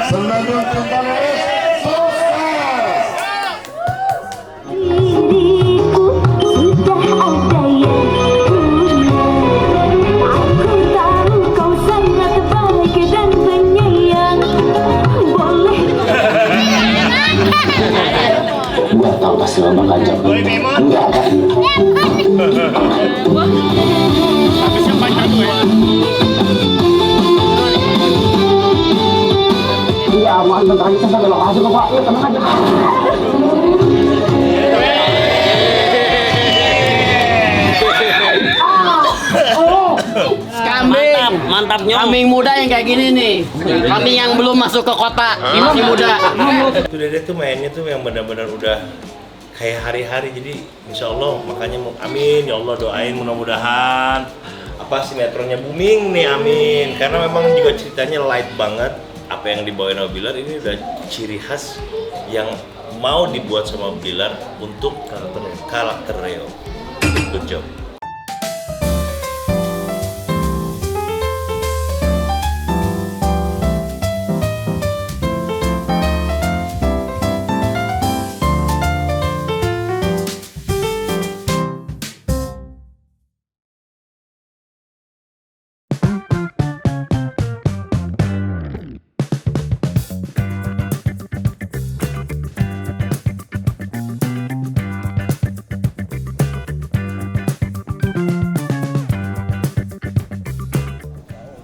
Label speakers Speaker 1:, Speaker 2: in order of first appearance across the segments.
Speaker 1: Senandung cinta sukses.
Speaker 2: Diriku sudah ada yang punya. Aku tahu kau sangat baik dan penyayang. Boleh.
Speaker 3: Gua tahu pasti lo bakal jawab enggak kan? Iya, aman, bentar lagi saya sampai lokasi kok, Pak. Ya, tenang aja.
Speaker 4: Mantapnya kambing muda yang kayak gini nih, kambing yang belum masuk ke kota, masih muda.
Speaker 5: Itu Dede tuh mainnya tuh yang benar-benar udah kayak hari-hari, jadi insya Allah makanya amin ya Allah, doain mudah-mudahan apa sinetronnya booming nih, amin, karena memang juga ceritanya light banget. Apa yang dibawain sama Bilar ini udah ciri khas yang mau dibuat sama Bilar untuk karakter Reo. Good job.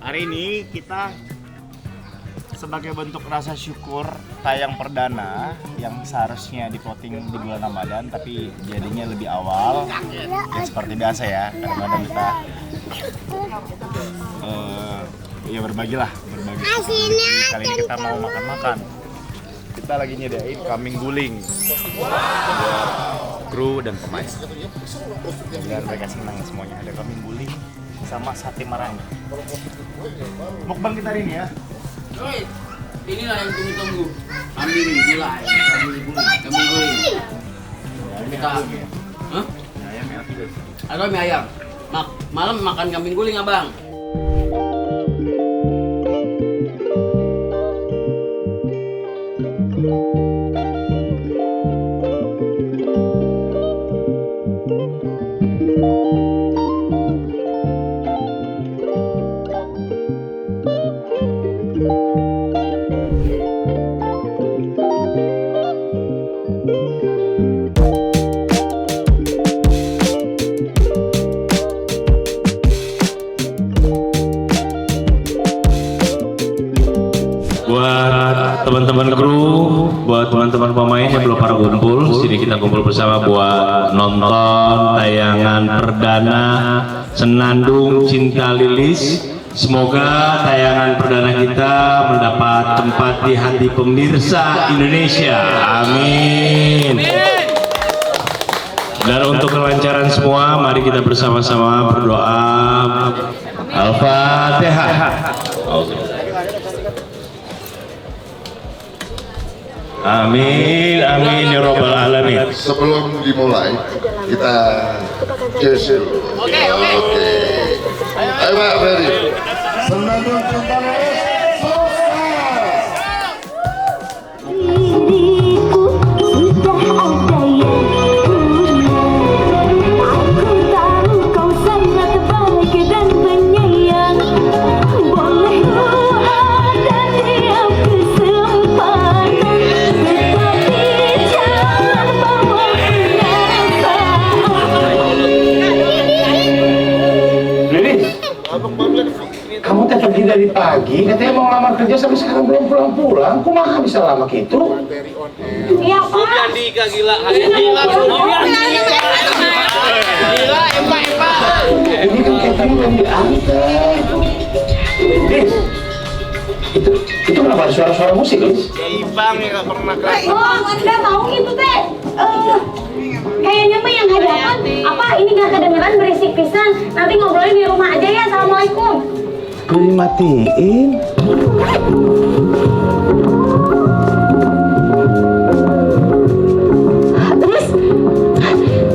Speaker 6: Hari ini kita sebagai bentuk rasa syukur tayang perdana yang seharusnya di-plotting di bulan Ramadan tapi jadinya lebih awal. Ya seperti biasa ya, kadang-kadang kita ya berbagi. Kali ini kita mau makan-makan. Kita lagi nyediain kambing guling buat kru dan pemain. Biar mereka senang semuanya. Ada kambing guling sama sate marangi. Mukbang kita hari ini ya.
Speaker 4: Inilah yang tunggu-tunggu. Kambing gulai, kambing guling. Kita, hah? Ada mie ayam. Malam makan kambing guling abang.
Speaker 5: Buat teman-teman kru, buat teman-teman pemain yang belum pada kumpul, sini kita kumpul bersama buat nonton tayangan perdana Senandung Cinta Lilis. Semoga tayangan perdana kita mendapat tempat di hati pemirsa Indonesia. Amin. Dan untuk kelancaran semua, mari kita bersama-sama berdoa. Al-Fatihah. Amin, amin ya robbal alamin.
Speaker 1: Sebelum dimulai, kita cheers dulu. Oke. Ayo Pak, ready. Senandung cinta sukses.
Speaker 2: Diriku sudah ada yang punya. Aku tahu kau sangat baik dan penyayang. Boleh ada tiap kesempatan, tetapi jangan bawa
Speaker 3: Lilis, kamu teh pergi dari pagi, katanya mau ngelamar kerja sampai sekarang belum pulang-pulang. Kok malah bisa lama gitu?
Speaker 2: Iya Pak.
Speaker 4: Dika gila, gila, empa.
Speaker 3: Ini kan catering udah diantar. Lilis, itu kenapa ada suara-suara musik, Lilis?
Speaker 6: Ibang ya gak pernah kayak
Speaker 2: Oh, Anda tahu itu teh? Kayaknya mah yang hadapan apa ini gak kedengeran berisik pisan. Nanti ngobrolin di rumah aja ya. Assalamualaikum.
Speaker 3: Gue dimatiin.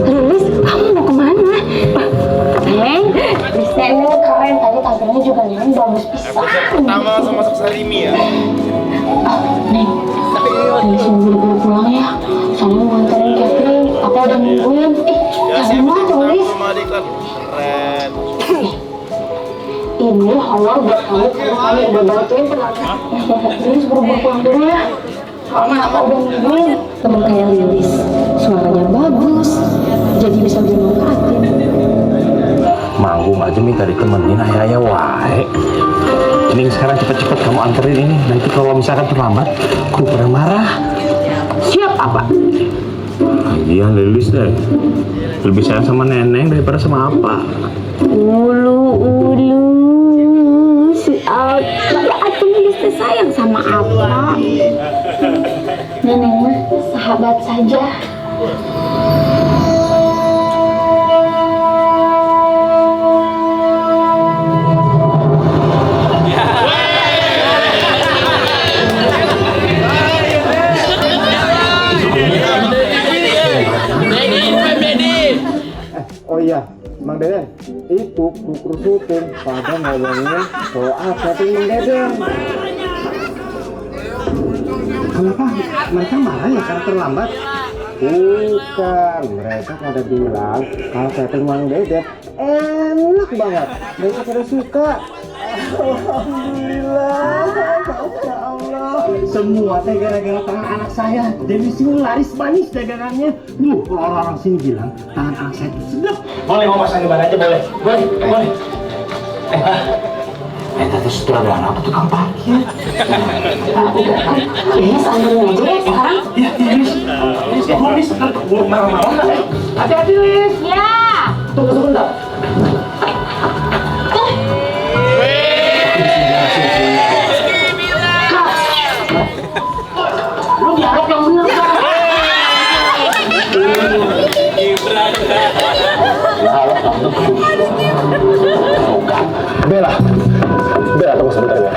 Speaker 2: Lilis, kamu mau kemana? Bisa ini keren tadi tampilnya juga nih bagus pisan.
Speaker 6: pertama langsung masuk Salimi ya.
Speaker 2: Ini honor buat kamu karena kamu udah bantuin penonton. Lilis buru-buru pulang dulu ya. Karena apa udah nungguin. Temen kayak Lilis, suaranya bagus, jadi bisa dimanfaatin.
Speaker 3: Manggung aja minta ditemenin ayah wae. Ini sekarang cepet-cepet kamu anterin ini. Nanti kalau misalkan terlambat, kru pada marah. Siap apa? Iya Lilis deh. Lebih sayang sama neneng daripada sama apa.
Speaker 2: Ulu si Alta. Aku Lilis sayang sama apa? Neneng mah sahabat saja.
Speaker 3: Oh iya, Mang Deden, itu kru syuting pada ngomongin soal setting Mang Deden. Kenapa mereka marah ya karena terlambat? Bukan, mereka pada bilang kalau setting Mang Deden enak banget. Mereka pada suka. Alhamdulillah, Masya Allah. Semua teh gara-gara tangan anak saya. Dewi sini laris manis dagangannya. Kalau orang-orang sini bilang tangan anak saya itu sedap. Boleh mau pasang di mana aja boleh. Boleh. Tadi sutradara apa tukang parkir?
Speaker 2: Lilis ambilin aja ya sekarang.
Speaker 3: Iya, Lilis. Marah-marah. Hati-hati, Lilis.
Speaker 2: Ya.
Speaker 3: Tunggu sebentar.
Speaker 2: Lu dialog yang bener kan?
Speaker 3: Bella tunggu sebentar ya.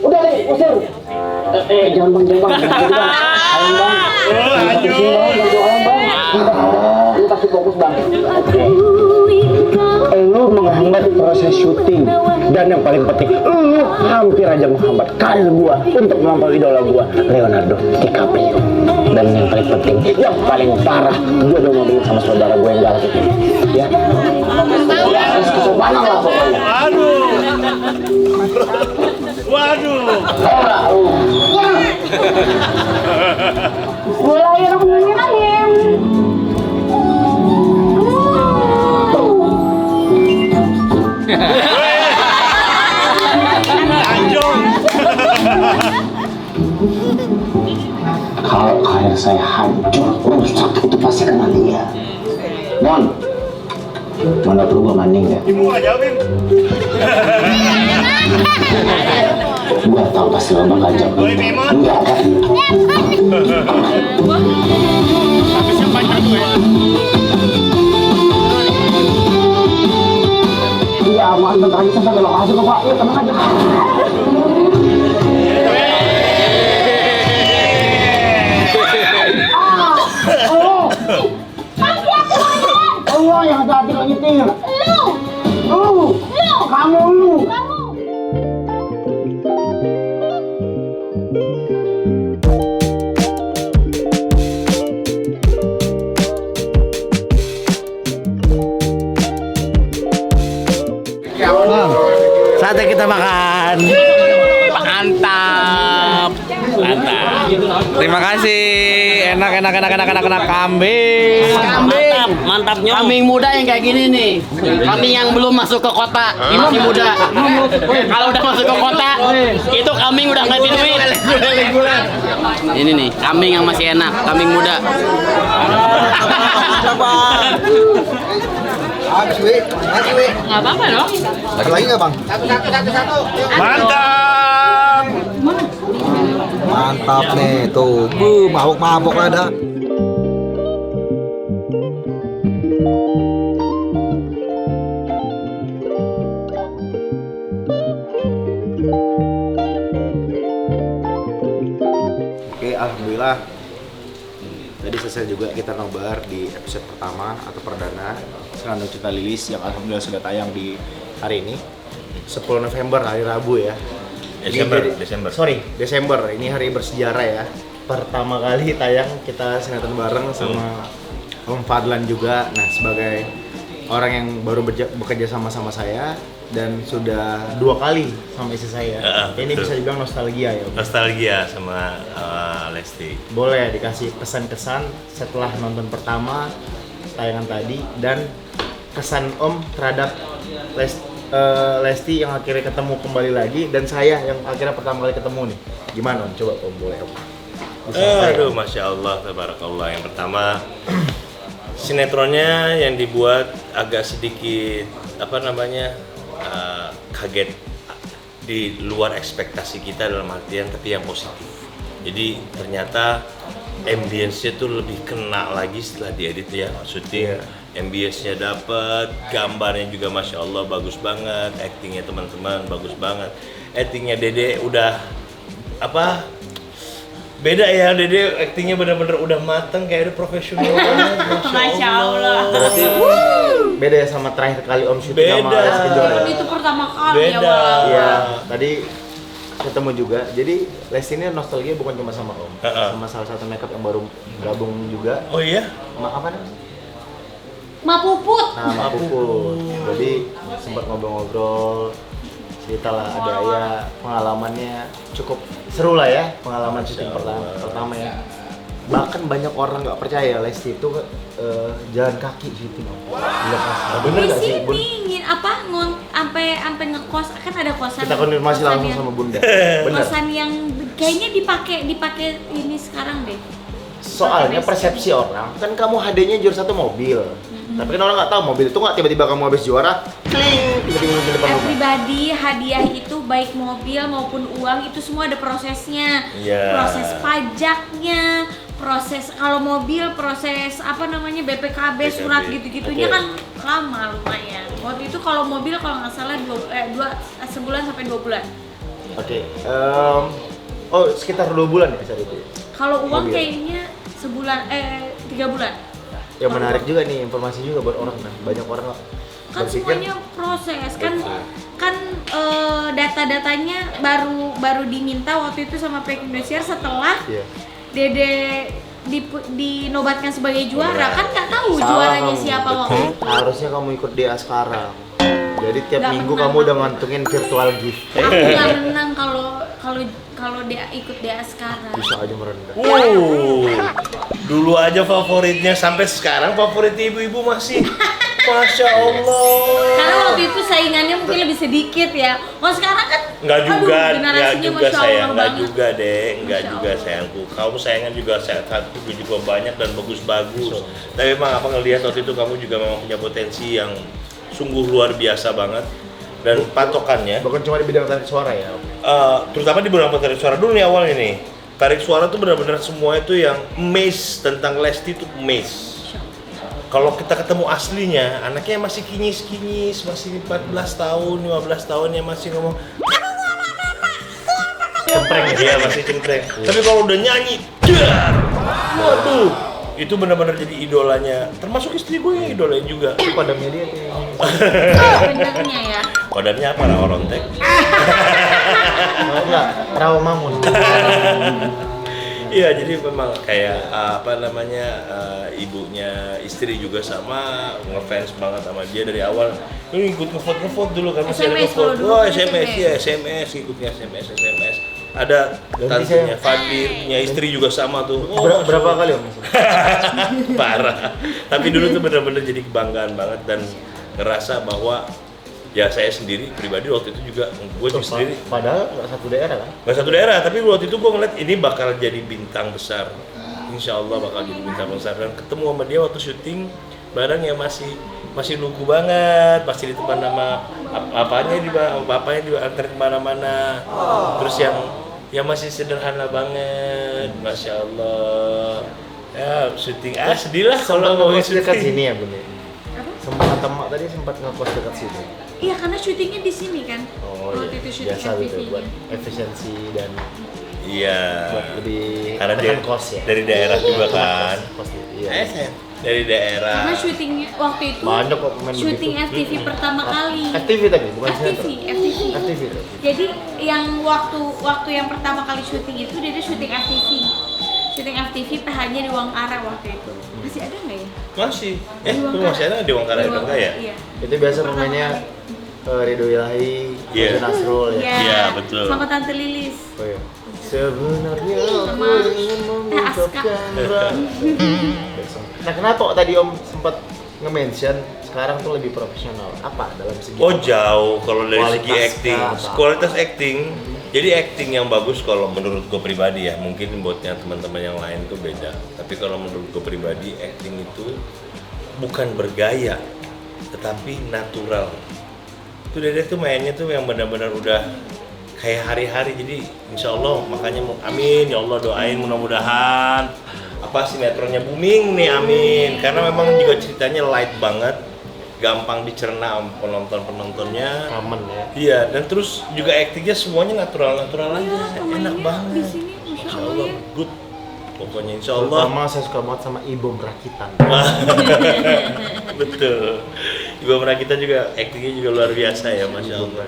Speaker 3: Udah nih, usir. Jangan bang. Ayam bang. Ayam bang. Lu kasih fokus bang. Lu menghambat proses syuting dan yang paling penting lu hampir aja menghambat karir gua untuk melampaui idola gua Leonardo DiCaprio. Dan yang paling penting, yang paling parah, gua udah ngobrol sama saudara gua yang galak itu ya harus kesopanan lah pokoknya.
Speaker 5: Waduh.
Speaker 2: Bismillahirrahmanirrahim.
Speaker 3: Kalau karir saya hancur, rusak itu pasti kena dia. Mon, mana perlu gua maning ya? Gua tahu pasti lo bakal jawab. Enggak kan? Iya, aman, bentar lagi saya belok aja kok Pak. Iya, tenang aja. Allah yang hati-hati lo nyetir. Lu. Kamu.
Speaker 4: Saatnya kita makan. Mantap.
Speaker 7: Terima kasih. Enak kambing.
Speaker 4: Mantapnya. Kambing muda yang kayak gini nih. Kambing yang belum masuk ke kota, masih muda. Kalau udah masuk ke kota, itu kambing udah nggak duit. Ini nih, kambing yang masih enak, kambing muda.
Speaker 2: Nggak apa-apa dong.
Speaker 6: Lagi nggak bang?
Speaker 5: Mantap.
Speaker 6: Mantap nih tuh, mabok ada. Oke, alhamdulillah. Tadi selesai juga kita nobar di episode pertama atau perdana Senandung Cinta Lilis yang alhamdulillah sudah tayang di hari ini 10 November hari Rabu ya. Desember. Ini hari bersejarah ya. Pertama kali tayang kita sinetron bareng sama Om Fadlan juga. Nah, sebagai orang yang baru bekerja sama saya dan sudah 2 kali sama istri saya. Ini
Speaker 5: betul.
Speaker 6: bisa dibilang nostalgia ya, Om.
Speaker 5: Nostalgia sama Lesti.
Speaker 6: Boleh dikasih pesan-kesan setelah nonton pertama tayangan tadi dan kesan Om terhadap Lesti yang akhirnya ketemu kembali lagi dan saya yang akhirnya pertama kali ketemu nih. Gimana Om? Coba Om boleh Om.
Speaker 5: Aduh, Masya Allah, tabarakallah. Yang pertama, sinetronnya yang dibuat agak sedikit kaget, di luar ekspektasi kita dalam artian tapi yang positif. Jadi ternyata ambience-nya tuh lebih kena lagi setelah diedit ya, syuting. Ambience-nya dapet, gambarnya juga Masya Allah bagus banget, actingnya teman-teman bagus banget. Actingnya Dede udah beda ya, Dede actingnya benar-benar udah mateng kayak udah profesional banget.
Speaker 8: Masya Allah.
Speaker 6: Berarti beda ya sama terakhir kali Om syuting sama
Speaker 5: Beda.
Speaker 6: Lesti Kejora.
Speaker 8: Itu pertama kali ya,
Speaker 5: Beda.
Speaker 8: Bang.
Speaker 6: Iya, tadi ketemu juga. Jadi Lesti ini nostalgia bukan cuma sama Om, sama salah satu makeup yang baru gabung juga.
Speaker 5: Oh iya?
Speaker 6: Sama apa namanya?
Speaker 8: Ma Puput.
Speaker 6: Nah, sama Puput. Jadi sempat ngobrol-ngobrol, cerita lah ada ya pengalamannya cukup seru lah ya, pengalaman syuting pertama ya. Bahkan banyak orang nggak percaya Lesti itu jalan kaki syuting. Bener nggak sih Bun?
Speaker 8: Sampai ngekos kan ada kosan.
Speaker 6: Kita konfirmasi
Speaker 8: kosan
Speaker 6: langsung
Speaker 8: yang-
Speaker 6: sama Bunda. Bener.
Speaker 8: Kosan yang kayaknya dipakai ini sekarang deh.
Speaker 6: Soalnya persepsi orang kan kamu HD-nya juara 1 mobil. Tapi kan orang nggak tahu mobil itu nggak tiba-tiba kamu habis juara, kling, tiba-tiba di depan rumah.
Speaker 8: Everybody, hadiah itu baik mobil maupun uang itu semua ada prosesnya.
Speaker 5: Iya.
Speaker 8: Proses pajaknya, proses kalau mobil proses BPKB surat gitu-gitunya
Speaker 6: Oke.
Speaker 8: kan lama lumayan. Waktu itu kalau mobil kalau nggak salah sebulan sampai 2 bulan.
Speaker 6: Oke. Sekitar 2 bulan ya saat itu.
Speaker 8: Kalau uang
Speaker 6: Mobil.
Speaker 8: kayaknya 3 bulan.
Speaker 6: Yang menarik juga nih informasi juga buat orang kan. Banyak orang
Speaker 8: Kan
Speaker 6: berpikir
Speaker 8: semuanya proses kan data-datanya baru diminta waktu itu sama Pek Indonesia setelah
Speaker 6: Iya.
Speaker 8: Dede dinobatkan sebagai juara kan nggak tahu
Speaker 6: Salah
Speaker 8: juaranya
Speaker 6: kamu.
Speaker 8: siapa waktu itu.
Speaker 6: Harusnya kamu ikut DA sekarang. Jadi tiap
Speaker 8: Nggak
Speaker 6: minggu
Speaker 8: menang.
Speaker 6: kamu udah ngantungin virtual gift.
Speaker 8: Aku nggak menang kalau dia ikut DA sekarang.
Speaker 6: Bisa aja merendah.
Speaker 5: Dulu aja favoritnya, sampai sekarang favorit ibu-ibu masih Masya Allah.
Speaker 8: Karena waktu itu saingannya mungkin lebih sedikit ya. Kalau sekarang kan
Speaker 5: Enggak juga,
Speaker 8: generasinya
Speaker 5: enggak
Speaker 8: Masya
Speaker 5: sayang,
Speaker 8: Allah
Speaker 5: enggak
Speaker 8: banget.
Speaker 5: juga deh, enggak
Speaker 8: Masya
Speaker 5: juga
Speaker 8: Allah.
Speaker 5: sayangku. Kamu sayangan juga satu juga banyak dan bagus-bagus. Tapi memang apa ngelihat waktu itu kamu juga memang punya potensi yang sungguh luar biasa banget. Dan patokannya,
Speaker 6: Bukan cuma di bidang tarik suara ya.
Speaker 5: terutama di beberapa tarik suara dulu nih awalnya nih. Tarik suara tuh benar-benar semua itu yang amaze tentang Lesti tuh amaze. Kalau kita ketemu aslinya, anaknya masih kinyis-kinyis, masih 14 tahun, 15 tahun yang masih ngomong cempreng dia masih cempreng. Tapi kalau udah nyanyi, dar, waduh, itu benar-benar jadi idolanya. Termasuk istri gue yang idolain juga.
Speaker 6: Itu kodamnya dia tuh.
Speaker 8: Benernya ya.
Speaker 5: Kodamnya apa? Rawa rontek.
Speaker 6: Enggak, rawa mamun.
Speaker 5: Iya, jadi memang kayak ibunya istri juga sama ngefans banget sama dia dari awal. Ini ikut ngevote dulu kan masih ada
Speaker 8: SMS
Speaker 5: ngevote.
Speaker 8: kalau dulu
Speaker 5: Oh,
Speaker 8: kan
Speaker 5: SMS
Speaker 8: SMS.
Speaker 5: ya, SMS ikutnya SMS. Ada
Speaker 6: Ganti
Speaker 5: tantenya
Speaker 6: saya.
Speaker 5: Fadli, punya istri juga sama tuh. Oh,
Speaker 6: Berapa kali Om?
Speaker 5: parah. Tapi dulu tuh benar-benar jadi kebanggaan banget dan ngerasa bahwa ya saya sendiri pribadi waktu itu juga gue sendiri
Speaker 6: Padahal nggak satu daerah kan?
Speaker 5: nggak satu daerah, tapi waktu itu gue ngeliat ini bakal jadi bintang besar. Insya Allah bakal jadi bintang besar. Dan ketemu sama dia waktu syuting bareng ya masih lugu banget, masih diteman sama bapaknya diantar kemana-mana. Terus yang masih sederhana banget, Masya Allah. Ya syuting sedih lah kalau mau
Speaker 6: ngekos dekat
Speaker 5: syuting.
Speaker 6: sini ya Bun. Sempat kata Mak tadi sempat ngekos dekat sini.
Speaker 8: Iya karena syutingnya di sini kan.
Speaker 6: Oh
Speaker 8: Waktu
Speaker 6: iya,
Speaker 8: itu syuting
Speaker 6: biasa gitu
Speaker 8: FTV-nya.
Speaker 6: buat efisiensi dan
Speaker 5: Iya.
Speaker 6: buat lebih
Speaker 5: Karena dia
Speaker 6: tekan kos ya.
Speaker 5: dari daerah juga kan.
Speaker 6: Kos, iya.
Speaker 5: Dari daerah.
Speaker 8: Karena syutingnya waktu itu
Speaker 6: Banyak kok pemain
Speaker 8: syuting
Speaker 6: begitu.
Speaker 8: FTV pertama kali.
Speaker 6: FTV tadi bukan
Speaker 8: FTV.
Speaker 6: sinetron. FTV tuh.
Speaker 8: Jadi yang waktu yang pertama kali syuting itu dia syuting FTV. Syuting FTV PH-nya di Wangkara waktu itu. Masih masih ada nggak ya?
Speaker 5: Masih. Lu masih ada nggak di Wangkara udah enggak ya?
Speaker 8: Iya.
Speaker 6: Itu biasa pemainnya Ridho Ilahi,
Speaker 5: Iya.
Speaker 6: Nasrul ya.
Speaker 5: Iya, betul.
Speaker 8: Sama Tante Lilis.
Speaker 6: Oh iya. Sebenarnya
Speaker 8: Sama Aska.
Speaker 6: Nah, kenapa tadi Om sempat nge-mention sekarang tuh lebih profesional? Apa dalam segi?
Speaker 5: Oh jauh kalau dari segi
Speaker 6: Kualitas
Speaker 5: acting,
Speaker 6: apa?
Speaker 5: kualitas acting. Jadi acting yang bagus kalau menurut gue pribadi ya, mungkin buatnya teman-teman yang lain tuh beda. Tapi kalau menurut gue pribadi acting itu bukan bergaya, tetapi natural. Itu Dede tuh mainnya tuh yang benar-benar udah kayak hari-hari. Jadi insya Allah makanya amin ya Allah doain mudah-mudahan apa sinetronnya booming nih amin. Karena memang juga ceritanya light banget, gampang dicerna penontonnya.
Speaker 6: Aman ya.
Speaker 5: Iya, dan terus juga aktingnya semuanya natural-natural aja, enak
Speaker 8: Di
Speaker 5: banget.
Speaker 8: sini,
Speaker 5: Insya
Speaker 8: Masya Allah
Speaker 5: Allah,
Speaker 8: ya.
Speaker 5: good. Pokoknya Insya Allah.
Speaker 6: Terutama saya suka banget sama Ibu Rakitan.
Speaker 5: Betul. Ibu kita juga aktingnya juga luar biasa ya, Masya Allah.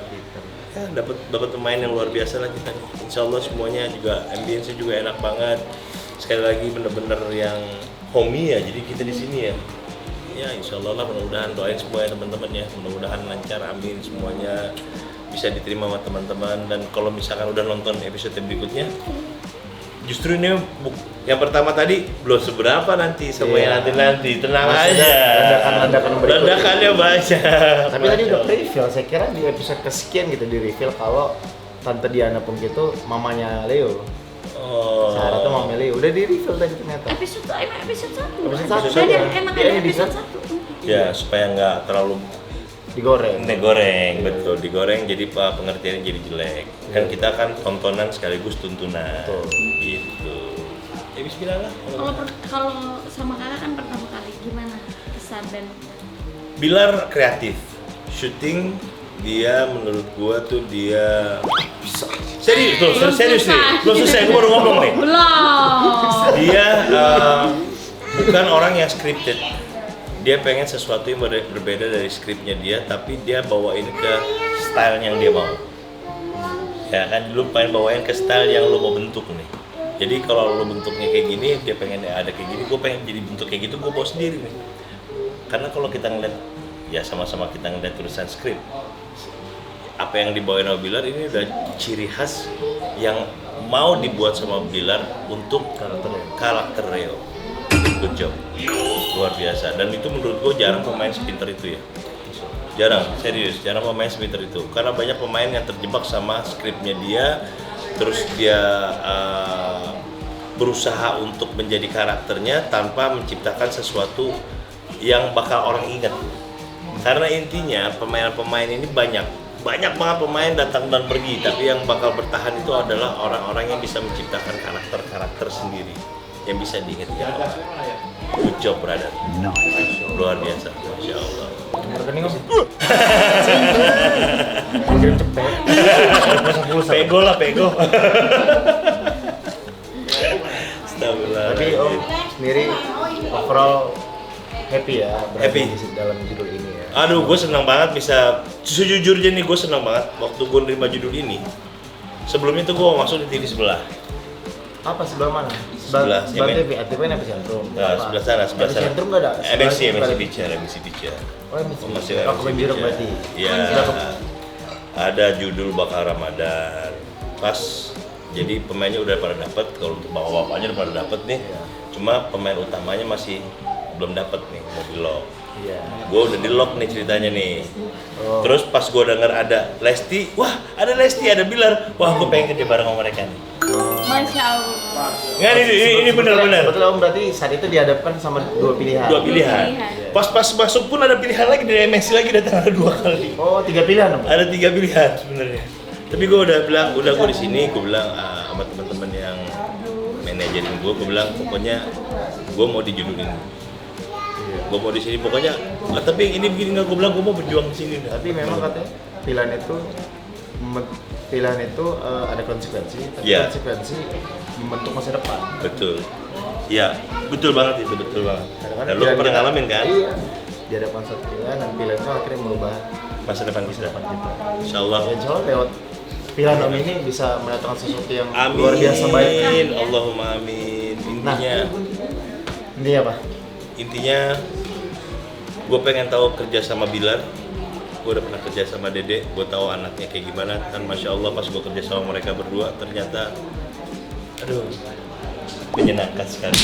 Speaker 5: Ya, dapat pemain yang luar biasa lah kita. Insya Allah semuanya juga ambience juga enak banget. Sekali lagi bener-bener yang homey ya, jadi kita di sini ya. Ya insya Allah lah, mudah-mudahan doain semua ya teman-teman ya, mudah-mudahan lancar, amin semuanya bisa diterima sama teman-teman. Dan kalau misalkan udah nonton episode berikutnya, justru ini yang pertama tadi belum seberapa nanti sama yang nanti tenang
Speaker 6: Masih
Speaker 5: aja,
Speaker 6: ledakan berikutnya.
Speaker 5: ledakannya banyak.
Speaker 6: Tapi tadi udah reveal, saya kira di episode kesekian gitu di reveal kalau Tante Diana Pungki itu mamanya Leo.
Speaker 5: Oh.
Speaker 6: Sarah tuh mamanya Leo, udah di reveal tadi ternyata.
Speaker 8: Episode 1.
Speaker 6: Episode satu.
Speaker 8: Emang
Speaker 6: Iya,
Speaker 8: ada
Speaker 6: ini
Speaker 8: episode
Speaker 6: bisa.
Speaker 8: 1.
Speaker 5: Ya supaya nggak terlalu
Speaker 6: Digoreng.
Speaker 5: digoreng, betul digoreng jadi pengertiannya jadi jelek. Kan kita kan tontonan sekaligus tuntunan.
Speaker 6: Betul.
Speaker 5: Gitu. Ya bismillah lah.
Speaker 8: Kalau sama kakak kan pertama kali, gimana kesan dan
Speaker 5: Bilar kreatif, syuting dia menurut gua tuh dia bisa. Serius, tuh,
Speaker 8: Belum
Speaker 5: serius nih.
Speaker 8: selesai.
Speaker 5: Belum selesai, gua baru ngomong nih.
Speaker 8: belum?
Speaker 5: Dia bukan orang yang scripted. Dia pengen sesuatu yang berbeda dari skripnya dia, tapi dia bawain ke style yang dia mau. Ya kan, lu pengen bawain ke style yang lu mau bentuk nih. Jadi kalau lu bentuknya kayak gini, dia pengen ada kayak gini, gue pengen jadi bentuk kayak gitu, gue bawa sendiri nih. Karena kalau kita ngeliat, ya sama-sama kita ngeliat tulisan skrip, apa yang dibawain sama Bilar ini udah ciri khas yang mau dibuat sama Bilar untuk karakter Rio. Good job, luar biasa. Dan itu menurut gue jarang pemain sepinter itu ya. Jarang, serius, jarang pemain sepinter itu. Karena banyak pemain yang terjebak sama skripnya dia, terus dia berusaha untuk menjadi karakternya tanpa menciptakan sesuatu yang bakal orang ingat. Karena intinya pemain-pemain ini banyak banget pemain datang dan pergi, tapi yang bakal bertahan itu adalah orang-orang yang bisa menciptakan karakter-karakter sendiri yang bisa diingat-ingat orang. Good job, brother. Luar biasa, Masya Allah.
Speaker 6: Rekening Om.
Speaker 5: Pego lah, pego. Astagfirullah.
Speaker 6: Tapi Om sendiri overall happy ya berada
Speaker 5: Happy.
Speaker 6: di dalam judul ini ya.
Speaker 5: Aduh, gue senang banget bisa, sejujurnya nih gue senang banget waktu gue nerima judul ini. Sebelumnya tuh gue masuk di TV sebelah.
Speaker 6: Apa sebelah mana?
Speaker 5: Sebelah,
Speaker 6: sebelah
Speaker 5: ya,
Speaker 6: TV, ATV kan Epicentrum.
Speaker 5: Nah, sebelah sana, sebelah sana.
Speaker 6: Epicentrum nggak ada?
Speaker 5: MNC
Speaker 6: Sebelah-
Speaker 5: Picture.
Speaker 6: Oh, MNC.
Speaker 5: Masih
Speaker 6: Oh,
Speaker 5: MNC
Speaker 6: Kebun Jeruk
Speaker 5: Picture.
Speaker 6: berarti.
Speaker 5: Iya. Ada judul Bakal Ramadan. Pas, jadi pemainnya udah pada dapet, kalau untuk bapak-bapaknya udah pada dapet nih.
Speaker 6: Iya.
Speaker 5: Cuma pemain utamanya masih belum dapet nih, mau di lock.
Speaker 6: Iya.
Speaker 5: Gue udah di lock nih ceritanya nih.
Speaker 6: Oh.
Speaker 5: Terus pas gue denger ada Lesti, wah ada Lesti, ada Bilar, wah gue pengen kerja bareng sama mereka nih.
Speaker 8: Masya Allah.
Speaker 5: Nggak, ini benar-benar.
Speaker 6: Betul Om, berarti saat itu dihadapkan sama dua pilihan.
Speaker 5: Dua pilihan. Pas masuk pun ada pilihan lagi dari MNC lagi, datang ada 2 kali.
Speaker 6: Oh, 3 pilihan Om.
Speaker 5: Ada 3 pilihan sebenarnya. Tapi gue udah bilang, udah gue di sini, gue bilang sama teman-teman yang manajerin gue bilang pokoknya gue mau di judul ini. Gue mau di sini pokoknya. Lah, tapi yang ini begini nggak, gue bilang gue mau berjuang di sini.
Speaker 6: Tapi memang katanya pilihan itu ada konsekuensi, tapi
Speaker 5: Iya.
Speaker 6: konsekuensi membentuk masa depan.
Speaker 5: Betul. Iya, betul banget itu, betul banget.
Speaker 6: Kadang-kadang
Speaker 5: Dan lu
Speaker 6: pilihan
Speaker 5: pernah
Speaker 6: kita-
Speaker 5: ngalamin kan?
Speaker 6: Iya. Di hadapan satu pilihan dan pilihan itu akhirnya merubah
Speaker 5: Masa depan kita.
Speaker 6: depan kita.
Speaker 5: Insya Allah.
Speaker 6: Ya, insya Allah lewat pilihan Om ini bisa mendatangkan sesuatu yang
Speaker 5: Amin.
Speaker 6: luar biasa baik.
Speaker 5: Allahumma amin.
Speaker 6: Nah,
Speaker 5: Intinya
Speaker 6: ini apa?
Speaker 5: intinya gue pengen tahu kerja sama Bilar. Gue udah pernah kerja sama Dede, gue tahu anaknya kayak gimana. Kan Masya Allah pas gue kerja sama mereka berdua ternyata aduh menyenangkan sekali.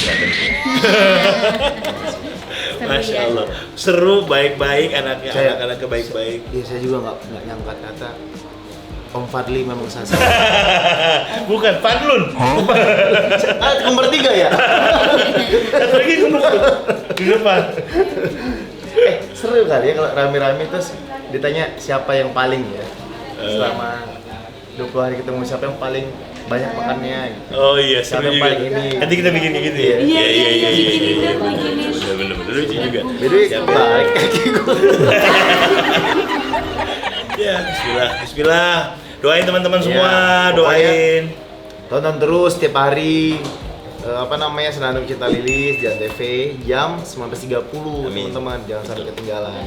Speaker 5: Masya Allah, seru, baik-baik anaknya, anak-anaknya baik-baik.
Speaker 6: Iya, saya juga nggak nyangka kata Om Fadli memang sasar.
Speaker 5: Bukan Fadlun.
Speaker 6: Nomor 3 ya?
Speaker 5: Satu lagi di depan.
Speaker 6: Seru kali ya kalau rame-rame terus ditanya siapa yang paling ya selama 20 hari ketemu, siapa yang paling banyak makannya gitu.
Speaker 5: Oh iya,
Speaker 6: Siapa
Speaker 5: seru
Speaker 6: yang
Speaker 5: juga.
Speaker 6: paling ini?
Speaker 5: Nanti kita bikin gitu ya.
Speaker 8: Iya, bikinin dong, bikinin.
Speaker 5: Bener-bener lucu juga.
Speaker 6: Beda baik kaki gue.
Speaker 5: Ya, bismillah. Doain teman-teman semua,
Speaker 6: Iya,
Speaker 5: doain.
Speaker 6: Tonton terus tiap hari Senandung Cinta Lilis di TV jam 19.30 teman-teman, jangan sampai ketinggalan.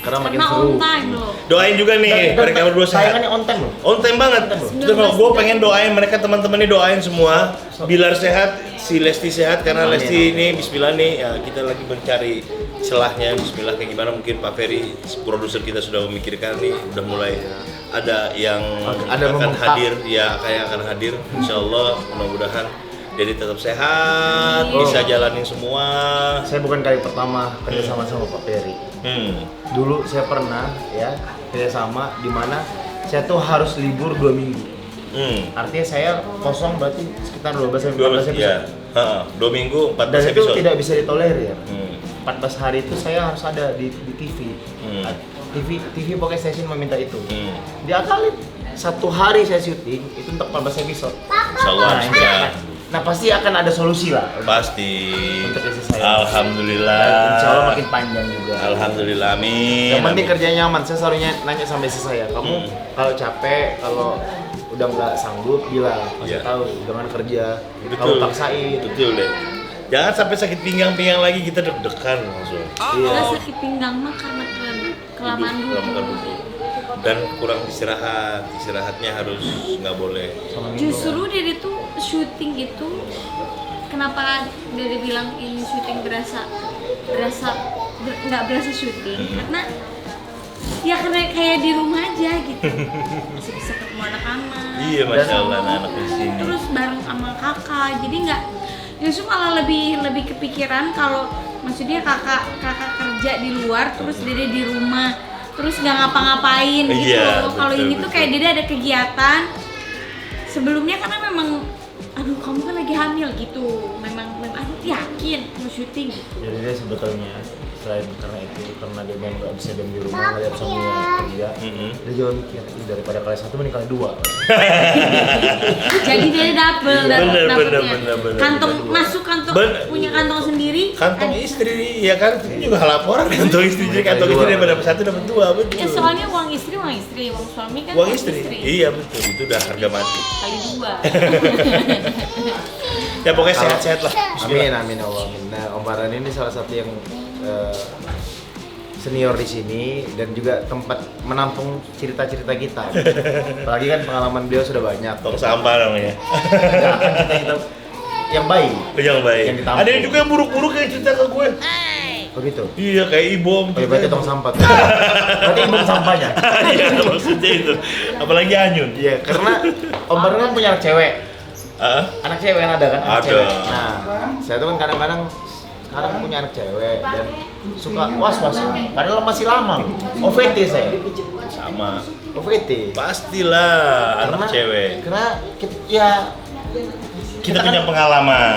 Speaker 6: Karena makin
Speaker 8: Karena
Speaker 6: seru.
Speaker 8: on time loh.
Speaker 5: Doain juga nih mereka berdua sehat.
Speaker 6: Tayangannya on time loh.
Speaker 5: On time banget. Terus kalau gue pengen doain mereka teman-temannya doain semua. Bilar sehat, si Lesti sehat karena
Speaker 6: Amin.
Speaker 5: Lesti ini Bismillah nih ya, kita lagi mencari celahnya Bismillah kayak gimana, mungkin Pak Ferry produser kita sudah memikirkan nih, udah mulai ada yang
Speaker 6: Ada
Speaker 5: akan
Speaker 6: mengungkap.
Speaker 5: hadir ya, kayak akan hadir insyaallah, mudah-mudahan jadi tetap sehat, bisa jalanin semua.
Speaker 6: Saya bukan kali pertama kerja sama Pak Ferry. Dulu saya pernah ya kerja sama di mana saya tuh harus libur 2 minggu. Artinya saya kosong berarti sekitar 12
Speaker 5: 12 ya. 2 minggu 14
Speaker 6: Dan itu
Speaker 5: episode.
Speaker 6: tidak bisa ditolerir. 14 hari itu saya harus ada di TV. TV pokoknya stasiun meminta itu. Diakalin 1 hari saya syuting itu untuk 14 episode.
Speaker 5: Insyaallah bisa.
Speaker 6: Nah pasti akan ada solusi lah.
Speaker 5: Pasti.
Speaker 6: Untuk istri saya.
Speaker 5: Alhamdulillah.
Speaker 6: Insya Allah makin panjang juga.
Speaker 5: Alhamdulillah, amin.
Speaker 6: Yang penting
Speaker 5: amin.
Speaker 6: kerja nyaman. Saya selalu nanya sama istri saya, kamu kalau capek, kalau udah nggak sanggup, bilang. Kasih
Speaker 5: Iya.
Speaker 6: tahu, jangan kerja. Kamu
Speaker 5: Betul.
Speaker 6: paksain.
Speaker 5: Betul deh. Jangan sampai sakit pinggang lagi kita deg-degan langsung.
Speaker 8: Kita sakit pinggang mah karena kelamaan
Speaker 5: Duduk,
Speaker 8: duduk.
Speaker 5: lama duduk. Dan kurang istirahat. Istirahatnya harus nggak boleh.
Speaker 8: Justru Dede tuh syuting itu, kenapa Dede bilang ini syuting nggak berasa syuting, karena ya karena kayak di rumah aja gitu, masih bisa ketemu anak-anak.
Speaker 5: Iya, Masya Allah, anak-anak di sini.
Speaker 8: Terus bareng sama kakak, jadi nggak, justru malah lebih kepikiran kalau maksudnya kakak kerja di luar, terus Dede di rumah, terus nggak ngapa-ngapain gitu
Speaker 5: Iya,
Speaker 8: loh. Kalau
Speaker 5: betul,
Speaker 8: ini tuh kayak Dede ada kegiatan sebelumnya, karena memang aduh kamu kan lagi hamil gitu, memang aku yakin mau syuting gitu.
Speaker 6: Jadi dia sebetulnya selain karena itu, karena dia memang nggak bisa diam di rumah ngeliat suaminya kerja, dia juga mikir, "Ih, daripada kali 1 mending kali 2."
Speaker 8: Jadi Dede
Speaker 5: Bener,
Speaker 8: dapetnya
Speaker 5: bener.
Speaker 8: kantong masuk kantong, punya kantong sendiri.
Speaker 5: Kantong istri, ya kan? Itu juga laporan kantong istri. Jadi kantong istri daripada dapat 1 dapat 2, betul.
Speaker 8: Ya soalnya uang istri, uang suami kan
Speaker 5: Uang istri. Iya betul, itu udah harga mati.
Speaker 8: kali 2.
Speaker 5: Ya pokoknya sehat-sehat lah.
Speaker 6: Amin, amin Allah. Nah, Om Farhan ini salah satu yang senior di sini dan juga tempat menampung cerita-cerita kita. Apalagi kan pengalaman beliau sudah banyak.
Speaker 5: Tong sampah namanya.
Speaker 6: Nah, kan cerita yang baik.
Speaker 5: Yang baik.
Speaker 6: Yang ditampung.
Speaker 5: Ada yang juga yang buruk-buruk kayak cerita ke gue.
Speaker 6: Oh gitu.
Speaker 5: Iya kayak ibom.
Speaker 6: Oh, berarti tong sampah. Berarti ibom sampahnya.
Speaker 5: Iya maksudnya itu. Apalagi Anyun.
Speaker 6: Iya, karena Om Farhan kan punya anak cewek. Anak cewek kan ada kan? Anak
Speaker 5: Ada.
Speaker 6: cewek. Nah, saya tuh kan kadang-kadang sekarang punya anak cewek dan suka was-wasan. Padahal masih lama. OVT saya.
Speaker 5: Sama.
Speaker 6: OVT.
Speaker 5: Pastilah anak cewek.
Speaker 6: Karena
Speaker 5: Kita punya pengalaman.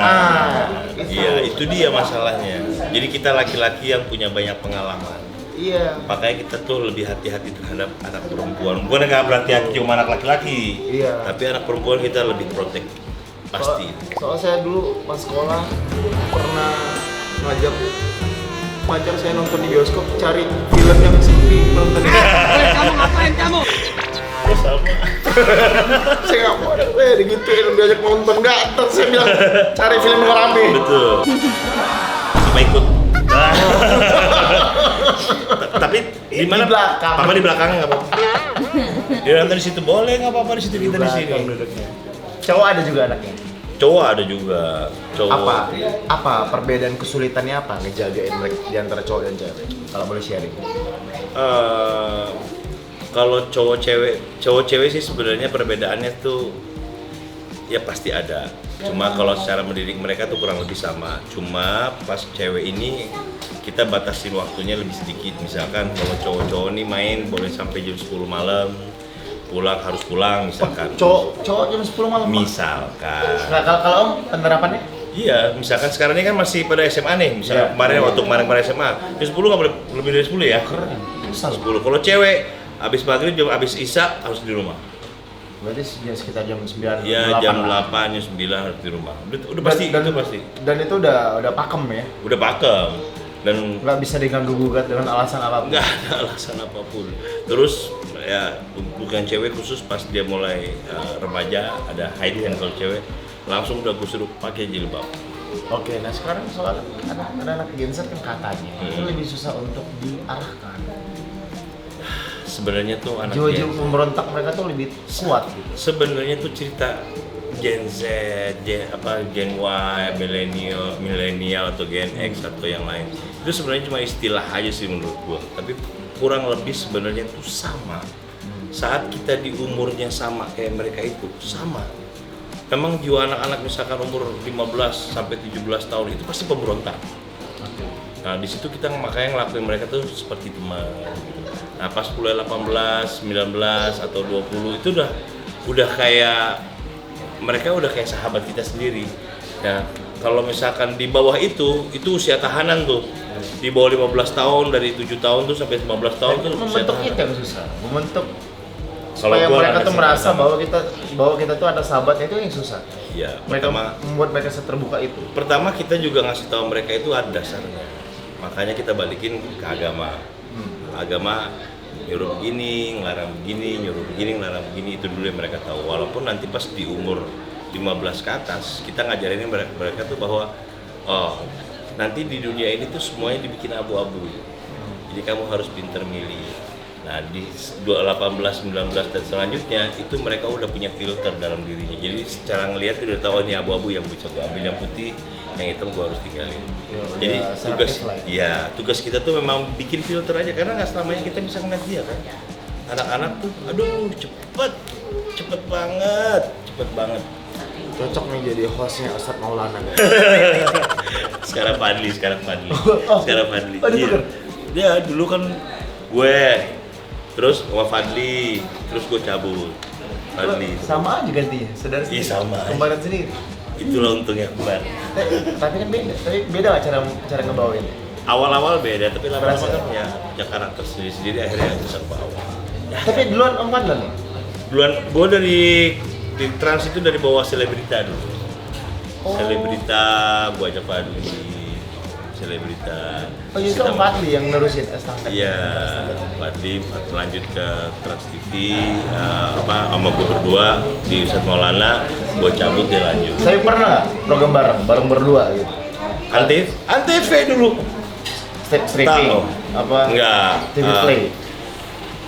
Speaker 6: Itu.
Speaker 5: Iya, itu dia masalahnya. Jadi kita laki-laki yang punya banyak pengalaman.
Speaker 6: Iya.
Speaker 5: Makanya kita tuh lebih hati-hati terhadap anak perempuan. Bukan nggak berhati-hati cuma anak laki-laki.
Speaker 6: Iya.
Speaker 5: Tapi anak perempuan kita lebih protek. Pasti.
Speaker 6: Soal saya dulu pas sekolah pernah ngajak pacar saya nonton di bioskop, cari film yang sepi nonton.
Speaker 4: Kamu ngapain kamu?
Speaker 5: Oh, sama.
Speaker 6: Saya nggak mau ada digituin diajak nonton, nggak ntar saya bilang cari film yang rame.
Speaker 5: Betul. Sama ikut. Tapi di mana?
Speaker 6: Di belakang.
Speaker 5: Papa di belakang nggak apa-apa. Dia nonton di situ boleh nggak apa-apa, di situ kita di sini.
Speaker 6: Belakang duduknya. Cowok ada juga anaknya.
Speaker 5: Cowok ada juga. Cowok.
Speaker 6: Apa perbedaan kesulitannya apa ngejagain mereka di antara cowok dan cewek? Kalau boleh sharing.
Speaker 5: Kalau cowok cewek sih sebenarnya perbedaannya tuh ya pasti ada. Cuma kalau secara mendidik mereka tuh kurang lebih sama. Cuma pas cewek ini kita batasin waktunya lebih sedikit. Misalkan kalau cowok-cowok nih main boleh sampai jam 10 malam. Harus pulang misalkan.
Speaker 6: Cowok jam 10 malam.
Speaker 5: Misalkan.
Speaker 6: Nah, kalau Om penerapannya?
Speaker 5: Iya, misalkan sekarang ini kan masih pada SMA nih. Misalkan kemarin pada SMA, jam 10 nggak boleh lebih dari 10 ya?
Speaker 6: Keren.
Speaker 5: 10. Kalau cewek habis maghrib habis isya harus di rumah.
Speaker 6: Berarti ya sekitar jam 9.
Speaker 5: Iya, jam 8, jam 9 harus di rumah. Udah pasti itu pasti.
Speaker 6: Dan itu udah pakem ya?
Speaker 5: Udah pakem. Dan
Speaker 6: nggak bisa diganggu gugat dengan alasan apapun.
Speaker 5: Nggak ada alasan apapun. Terus ya bukan cewek khusus pas dia mulai remaja ada haid kan kalau cewek langsung udah gue suruh pakai jilbab.
Speaker 6: Oke, nah sekarang soal anak Gen Z kan katanya itu lebih susah untuk diarahkan.
Speaker 5: Sebenarnya tuh anak
Speaker 6: jiwa-jiwa pemberontak mereka tuh lebih kuat gitu.
Speaker 5: Sebenarnya tuh cerita Gen Z, Gen Y, milenial atau Gen X atau yang lain. Itu sebenarnya cuma istilah aja sih menurut gua. Tapi kurang lebih sebenarnya itu sama. Saat kita di umurnya sama kayak mereka itu sama. Memang jiwa anak-anak misalkan umur 15 sampai 17 tahun itu pasti pemberontak. Nah, di situ kita makanya ngelakuin mereka tuh seperti teman gitu. Nah, pas mulai 18, 19 atau 20 itu udah kayak mereka udah kayak sahabat kita sendiri. Nah, kalau misalkan di bawah itu usia tahanan tuh. Di bawah 15 tahun dari 7 tahun tuh sampai 15 tahun tuh
Speaker 6: membentuk kita yang susah. Membentuk supaya mereka tuh merasa bahwa kita tuh ada sahabatnya itu yang susah.
Speaker 5: Iya,
Speaker 6: mereka membuat mereka terbuka itu.
Speaker 5: Pertama kita juga ngasih tahu mereka itu ada dasarnya. Makanya kita balikin ke agama. Agama nyuruh begini, ngelarang begini, nyuruh begini, ngelarang begini, itu dulu yang mereka tahu. Walaupun nanti pas di umur 15 ke atas, kita ngajarin mereka tuh bahwa nanti di dunia ini tuh semuanya dibikin abu-abu. Jadi kamu harus pinter milih. Nah di 18, 19 dan selanjutnya itu mereka udah punya filter dalam dirinya. Jadi secara ngelihat udah tahu ini abu-abu yang bisa gue ambil, yang putih, yang hitam gue harus tinggalin. Jadi tugas kita tuh memang bikin filter aja karena nggak selamanya kita bisa ngeliat dia kan. Anak-anak tuh, aduh cepet banget.
Speaker 6: Cocok nih jadi hostnya Ustadz Maulana.
Speaker 5: Sekarang Fadli. Dia dulu kan gue, terus sama Fadli, terus gue cabut. Fadli.
Speaker 6: Sama aja gantinya, saudara sendiri.
Speaker 5: Iya sama.
Speaker 6: Kembaran sendiri.
Speaker 5: Itulah untungnya kembar.
Speaker 6: Tapi kan beda nggak cara ngebawain?
Speaker 5: Awal-awal beda, tapi lama-lama kan ya karakter sendiri akhirnya bisa bawa.
Speaker 6: Tapi duluan Om Fadlan nih?
Speaker 5: Duluan, gue di Trans itu dari bawah Selebrita dulu. Selebrita, gue ajak Fadli. Selebrita.
Speaker 6: Oh justru Om Fadli yang nerusin estafet?
Speaker 5: Iya, Fadli lanjut ke Trans TV, sama gue berdua di Ustadz Maulana, gue cabut dia lanjut.
Speaker 6: Saya pernah program bareng berdua gitu.
Speaker 5: Antv dulu.
Speaker 6: Stripping? Apa?
Speaker 5: Enggak.
Speaker 6: TV Play?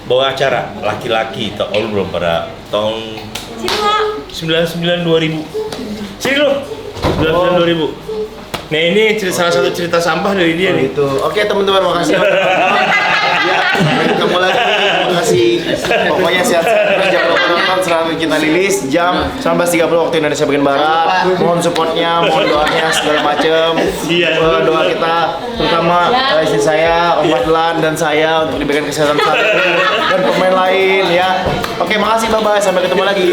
Speaker 5: Bawa acara laki-laki, tahun belum pada tahun 99 2000. Sini lo. 99 2000. Nah ini salah satu cerita sampah dari dia nih.
Speaker 6: Gitu. Oke teman-teman, makasih. Ya, ketemu lagi. Terima kasih. Pokoknya sehat-sehat terus, jangan lupa nonton Selamat Kita Lilis jam 19.30 waktu Indonesia bagian barat. Mohon supportnya, mohon doanya segala macem. Doa kita terutama istri saya, Om Fadlan dan saya untuk diberikan kesehatan dan pemain lain ya. Oke, makasih, bye-bye, sampai ketemu lagi.